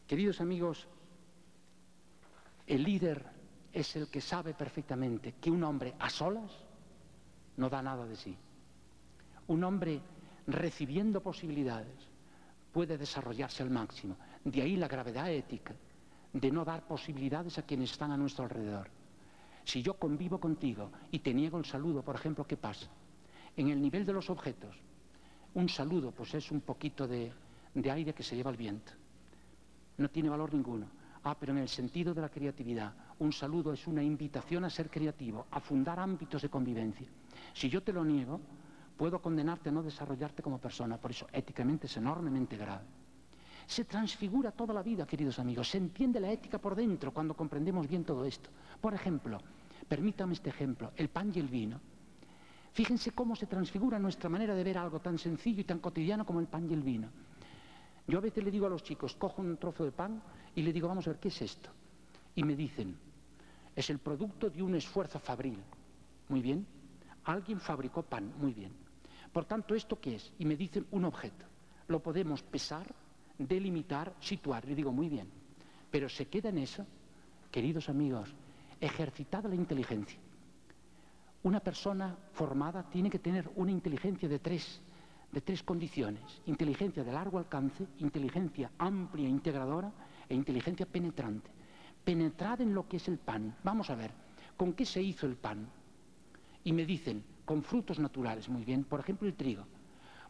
Queridos amigos, el líder es el que sabe perfectamente que un hombre a solas no da nada de sí. Un hombre recibiendo posibilidades puede desarrollarse al máximo. De ahí la gravedad ética de no dar posibilidades a quienes están a nuestro alrededor. Si yo convivo contigo y te niego el saludo, por ejemplo, ¿qué pasa? En el nivel de los objetos, un saludo pues es un poquito de aire que se lleva el viento. No tiene valor ninguno. Pero en el sentido de la creatividad, un saludo es una invitación a ser creativo, a fundar ámbitos de convivencia. Si yo te lo niego, puedo condenarte a no desarrollarte como persona. Por eso, éticamente es enormemente grave. Se transfigura toda la vida, queridos amigos. Se entiende la ética por dentro cuando comprendemos bien todo esto. Por ejemplo, permítame este ejemplo, el pan y el vino. Fíjense cómo se transfigura nuestra manera de ver algo tan sencillo y tan cotidiano como el pan y el vino. Yo a veces le digo a los chicos, cojo un trozo de pan y le digo, vamos a ver, ¿qué es esto? Y me dicen, es el producto de un esfuerzo fabril. Muy bien. Alguien fabricó pan. Muy bien. Por tanto, ¿esto qué es? Y me dicen, un objeto. Lo podemos pesar, delimitar, situar. Le digo, muy bien. Pero se queda en eso, queridos amigos, ejercitada la inteligencia. Una persona formada tiene que tener una inteligencia de tres condiciones: inteligencia de largo alcance, inteligencia amplia, integradora e inteligencia penetrante. Penetrada en lo que es el pan. Vamos a ver, ¿con qué se hizo el pan? Y me dicen, con frutos naturales. Muy bien, por ejemplo el trigo.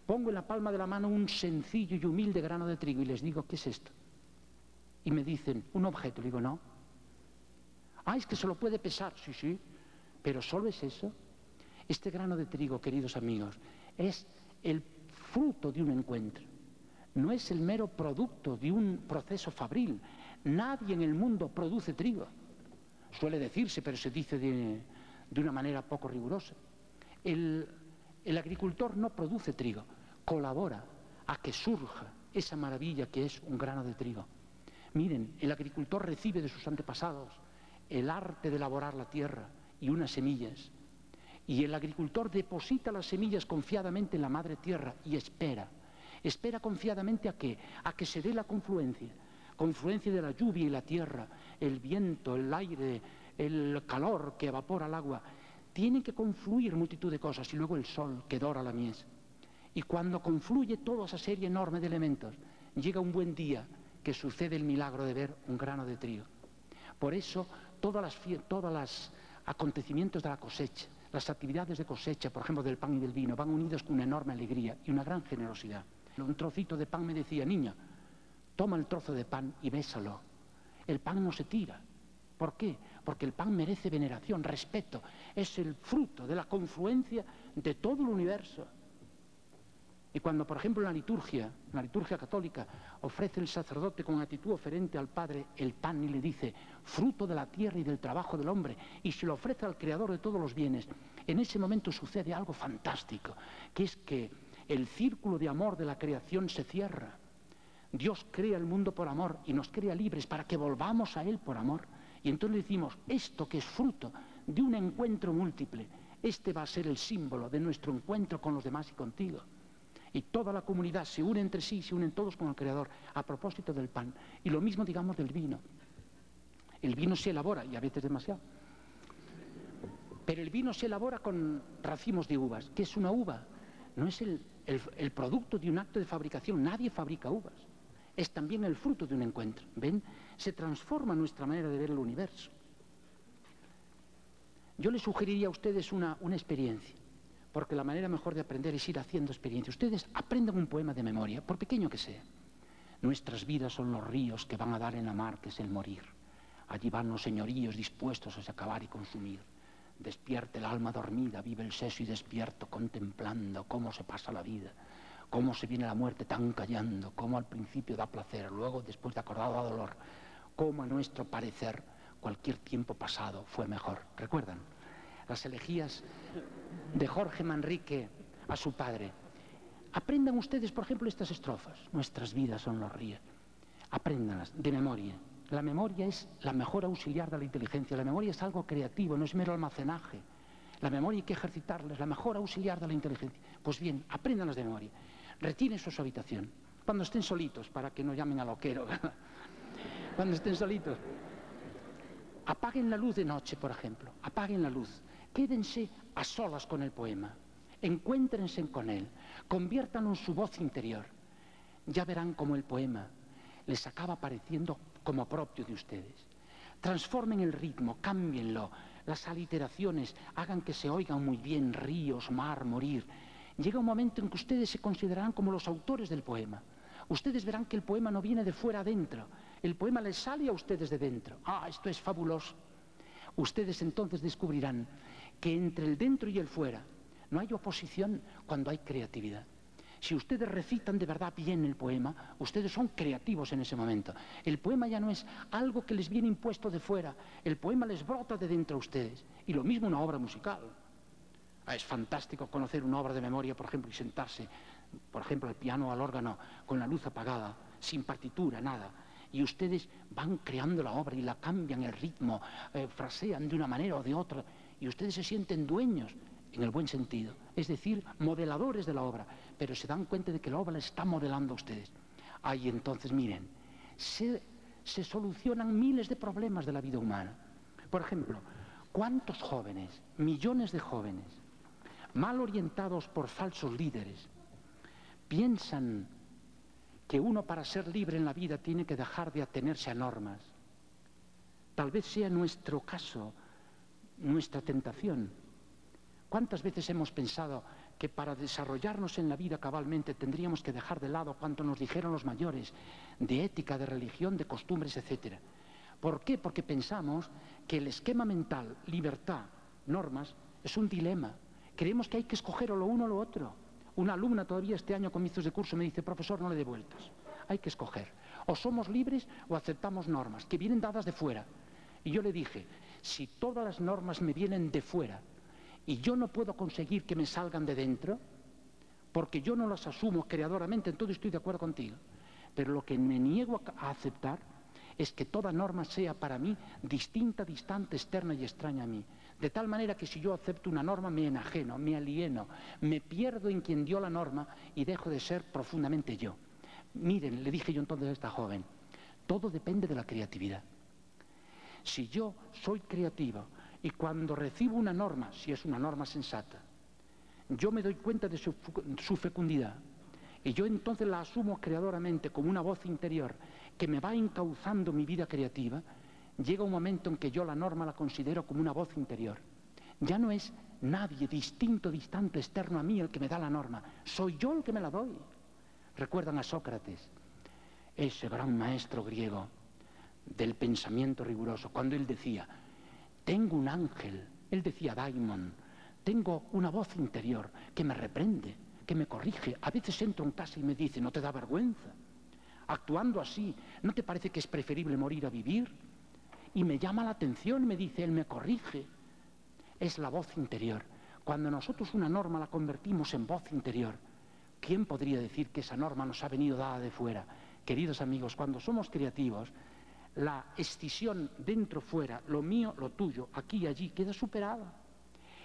Pongo en la palma de la mano un sencillo y humilde grano de trigo y les digo, ¿qué es esto? Y me dicen, un objeto. Le digo, no. Es que se lo puede pesar. Sí, sí, pero ¿solo es eso? Este grano de trigo, queridos amigos, es el fruto de un encuentro. No es el mero producto de un proceso fabril. Nadie en el mundo produce trigo. Suele decirse, pero se dice de una manera poco rigurosa. El agricultor no produce trigo, colabora a que surja esa maravilla que es un grano de trigo. Miren, el agricultor recibe de sus antepasados el arte de elaborar la tierra y unas semillas. Y el agricultor deposita las semillas confiadamente en la madre tierra y espera confiadamente a que se dé la confluencia de la lluvia y la tierra, el viento, el aire, el calor que evapora el agua. Tienen que confluir multitud de cosas y luego el sol que dora la mies. Y cuando confluye toda esa serie enorme de elementos, llega un buen día que sucede el milagro de ver un grano de trigo. Por eso todos los acontecimientos de la cosecha, las actividades de cosecha, por ejemplo del pan y del vino, van unidos con una enorme alegría y una gran generosidad. Un trocito de pan me decía, niña, toma el trozo de pan y bésalo. El pan no se tira. ¿Por qué? Porque el pan merece veneración, respeto. Es el fruto de la confluencia de todo el universo. Y cuando, por ejemplo, en la liturgia católica, ofrece el sacerdote con actitud oferente al Padre el pan y le dice, fruto de la tierra y del trabajo del hombre, y se lo ofrece al Creador de todos los bienes, en ese momento sucede algo fantástico, que es que el círculo de amor de la creación se cierra. Dios crea el mundo por amor y nos crea libres para que volvamos a Él por amor. Y entonces le decimos, esto que es fruto de un encuentro múltiple, este va a ser el símbolo de nuestro encuentro con los demás y contigo. Y toda la comunidad se une entre sí, se unen todos con el Creador, a propósito del pan. Y lo mismo digamos del vino. El vino se elabora, y a veces demasiado, pero el vino se elabora con racimos de uvas. ¿Qué es una uva? No es el producto de un acto de fabricación, nadie fabrica uvas. Es también el fruto de un encuentro. ¿Ven? Se transforma nuestra manera de ver el universo. Yo les sugeriría a ustedes una experiencia, porque la manera mejor de aprender es ir haciendo experiencia. Ustedes aprendan un poema de memoria, por pequeño que sea. Nuestras vidas son los ríos que van a dar en la mar, que es el morir. Allí van los señoríos dispuestos a acabar y consumir. Despierta el alma dormida, vive el seso y despierto, contemplando cómo se pasa la vida, cómo se viene la muerte tan callando, cómo al principio da placer, luego después de acordado da dolor, cómo a nuestro parecer cualquier tiempo pasado fue mejor. ¿Recuerdan? Las elegías de Jorge Manrique a su padre. Aprendan ustedes, por ejemplo, estas estrofas. Nuestras vidas son los ríos. Apréndanlas de memoria. La memoria es la mejor auxiliar de la inteligencia. La memoria es algo creativo, no es mero almacenaje. La memoria hay que ejercitarla, es la mejor auxiliar de la inteligencia. Pues bien, apréndanlas de memoria. Retírense a su habitación, cuando estén solitos, para que no llamen al loquero, ¿verdad? cuando estén solitos. Apaguen la luz de noche, por ejemplo, apaguen la luz, quédense a solas con el poema, encuéntrense con él, conviértanlo en su voz interior. Ya verán cómo el poema les acaba pareciendo como propio de ustedes. Transformen el ritmo, cámbienlo, las aliteraciones hagan que se oigan muy bien, ríos, mar, morir. Llega un momento en que ustedes se considerarán como los autores del poema. Ustedes verán que el poema no viene de fuera adentro, el poema les sale a ustedes de dentro. ¡Ah, esto es fabuloso! Ustedes entonces descubrirán que entre el dentro y el fuera no hay oposición cuando hay creatividad. Si ustedes recitan de verdad bien el poema, ustedes son creativos en ese momento. El poema ya no es algo que les viene impuesto de fuera, el poema les brota de dentro a ustedes. Y lo mismo una obra musical. Es fantástico conocer una obra de memoria, por ejemplo, y sentarse, por ejemplo, al piano o al órgano con la luz apagada, sin partitura, nada. Y ustedes van creando la obra y la cambian el ritmo, frasean de una manera o de otra, y ustedes se sienten dueños, en el buen sentido, es decir, modeladores de la obra, pero se dan cuenta de que la obra la está modelando a ustedes. Ahí entonces, miren, se solucionan miles de problemas de la vida humana. Por ejemplo, ¿cuántos jóvenes, millones de jóvenes, mal orientados por falsos líderes, piensan que uno para ser libre en la vida tiene que dejar de atenerse a normas? Tal vez sea nuestro caso, nuestra tentación. ¿Cuántas veces hemos pensado que para desarrollarnos en la vida cabalmente tendríamos que dejar de lado cuanto nos dijeron los mayores de ética, de religión, de costumbres, etcétera? ¿Por qué? Porque pensamos que el esquema mental, libertad, normas, es un dilema. Creemos que hay que escoger o lo uno o lo otro. Una alumna todavía este año a comienzos de curso me dice: profesor, no le dé vueltas. Hay que escoger. O somos libres o aceptamos normas que vienen dadas de fuera. Y yo le dije, si todas las normas me vienen de fuera y yo no puedo conseguir que me salgan de dentro, porque yo no las asumo creadoramente, entonces estoy de acuerdo contigo. Pero lo que me niego a aceptar es que toda norma sea para mí distinta, distante, externa y extraña a mí. De tal manera que si yo acepto una norma me enajeno, me alieno, me pierdo en quien dio la norma y dejo de ser profundamente yo. Miren, le dije yo entonces a esta joven, todo depende de la creatividad. Si yo soy creativo y cuando recibo una norma, si es una norma sensata, yo me doy cuenta de su fecundidad y yo entonces la asumo creadoramente como una voz interior que me va encauzando mi vida creativa, llega un momento en que yo la norma la considero como una voz interior. Ya no es nadie distinto, distante, externo a mí el que me da la norma, soy yo el que me la doy. Recuerdan a Sócrates, ese gran maestro griego del pensamiento riguroso, cuando él decía, tengo un ángel, él decía daimon, tengo una voz interior que me reprende, que me corrige. A veces entro en casa y me dice, ¿no te da vergüenza? Actuando así, ¿no te parece que es preferible morir a vivir? Y me llama la atención, me dice, él me corrige. Es la voz interior. Cuando nosotros una norma la convertimos en voz interior, ¿quién podría decir que esa norma nos ha venido dada de fuera? Queridos amigos, cuando somos creativos, la escisión dentro-fuera, lo mío, lo tuyo, aquí y allí, queda superada.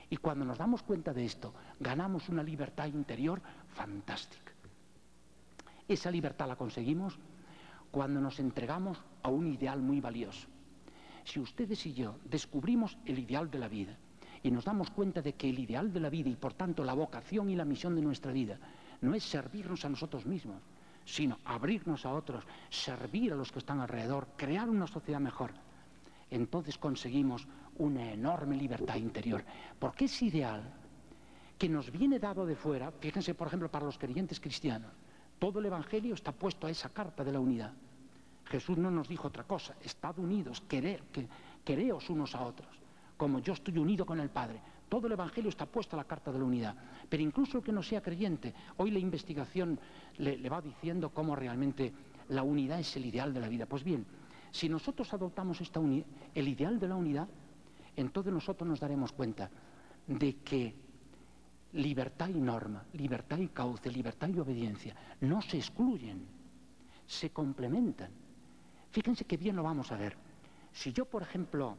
Y cuando nos damos cuenta de esto, ganamos una libertad interior fantástica. Esa libertad la conseguimos cuando nos entregamos a un ideal muy valioso. Si ustedes y yo descubrimos el ideal de la vida y nos damos cuenta de que el ideal de la vida y por tanto la vocación y la misión de nuestra vida no es servirnos a nosotros mismos, sino abrirnos a otros, servir a los que están alrededor, crear una sociedad mejor, entonces conseguimos una enorme libertad interior. Porque ese ideal que nos viene dado de fuera, fíjense por ejemplo para los creyentes cristianos, todo el Evangelio está puesto a esa carta de la unidad. Jesús no nos dijo otra cosa, estad unidos, quereos unos a otros, como yo estoy unido con el Padre. Todo el Evangelio está puesto a la carta de la unidad. Pero incluso el que no sea creyente, hoy la investigación le va diciendo cómo realmente la unidad es el ideal de la vida. Pues bien, si nosotros adoptamos el ideal de la unidad, entonces nosotros nos daremos cuenta de que libertad y norma, libertad y cauce, libertad y obediencia no se excluyen, se complementan. Fíjense qué bien lo vamos a ver. Si yo, por ejemplo,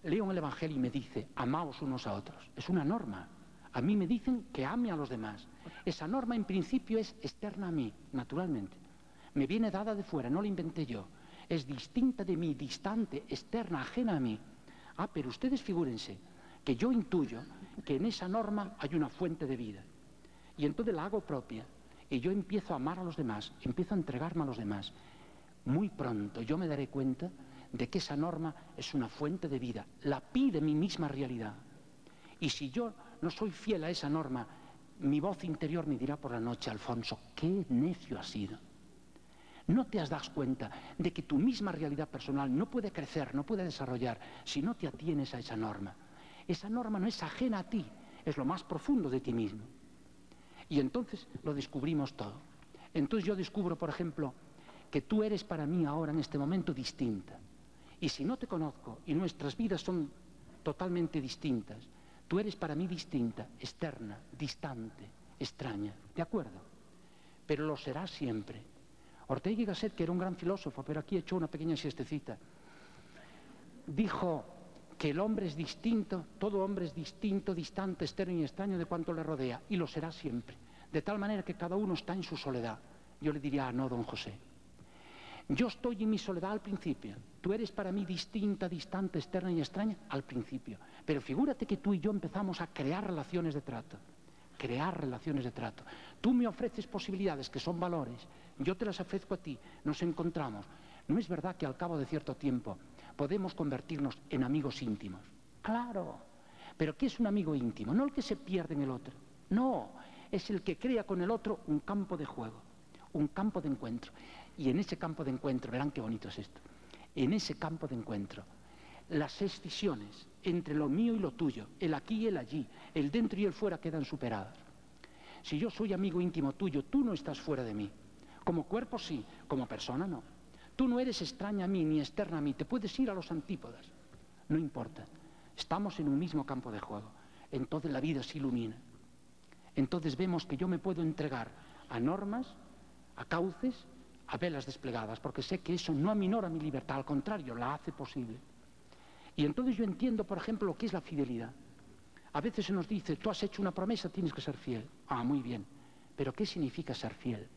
leo en el Evangelio y me dice, amaos unos a otros, es una norma. A mí me dicen que ame a los demás. Esa norma en principio es externa a mí, naturalmente. Me viene dada de fuera, no la inventé yo. es distinta de mí, distante, externa, ajena a mí. Ah, pero ustedes figúrense que yo intuyo que en esa norma hay una fuente de vida. Y entonces la hago propia y yo empiezo a amar a los demás, empiezo a entregarme a los demás. Muy pronto yo me daré cuenta de que esa norma es una fuente de vida, la pide mi misma realidad. Y si yo no soy fiel a esa norma, mi voz interior me dirá por la noche: Alfonso, qué necio has sido. ¿No te has dado cuenta de que tu misma realidad personal no puede crecer, no puede desarrollar si no te atienes a esa norma? Esa norma no es ajena a ti, es lo más profundo de ti mismo. Y entonces lo descubrimos todo. Entonces yo descubro, por ejemplo, que tú eres para mí ahora en este momento distinta. Y si no te conozco y nuestras vidas son totalmente distintas, tú eres para mí distinta, externa, distante, extraña, ¿de acuerdo? Pero lo serás siempre. Ortega y Gasset, que era un gran filósofo, pero aquí he hecho una pequeña siestecita, dijo que el hombre es distinto, todo hombre es distinto, distante, externo y extraño de cuanto le rodea, y lo será siempre, de tal manera que cada uno está en su soledad. Yo le diría: no, don José, yo estoy en mi soledad al principio, tú eres para mí distinta, distante, externa y extraña al principio, pero figúrate que tú y yo empezamos a crear relaciones de trato. Crear relaciones de trato. Tú me ofreces posibilidades que son valores, yo te las ofrezco a ti, nos encontramos. ¿No es verdad que al cabo de cierto tiempo podemos convertirnos en amigos íntimos? Claro, pero ¿qué es un amigo íntimo? No el que se pierde en el otro, no, es el que crea con el otro un campo de juego, un campo de encuentro. Y en ese campo de encuentro, verán qué bonito es esto, en ese campo de encuentro, las escisiones entre lo mío y lo tuyo, el aquí y el allí, el dentro y el fuera quedan superadas. Si yo soy amigo íntimo tuyo, tú no estás fuera de mí. Como cuerpo sí, como persona no. Tú no eres extraña a mí ni externa a mí, te puedes ir a los antípodas. No importa, estamos en un mismo campo de juego. Entonces la vida se ilumina. Entonces vemos que yo me puedo entregar a normas, a cauces, a velas desplegadas, porque sé que eso no aminora mi libertad, al contrario, la hace posible. Y entonces yo entiendo, por ejemplo, lo que es la fidelidad. A veces se nos dice: tú has hecho una promesa, tienes que ser fiel. Ah, muy bien. Pero ¿qué significa ser fiel?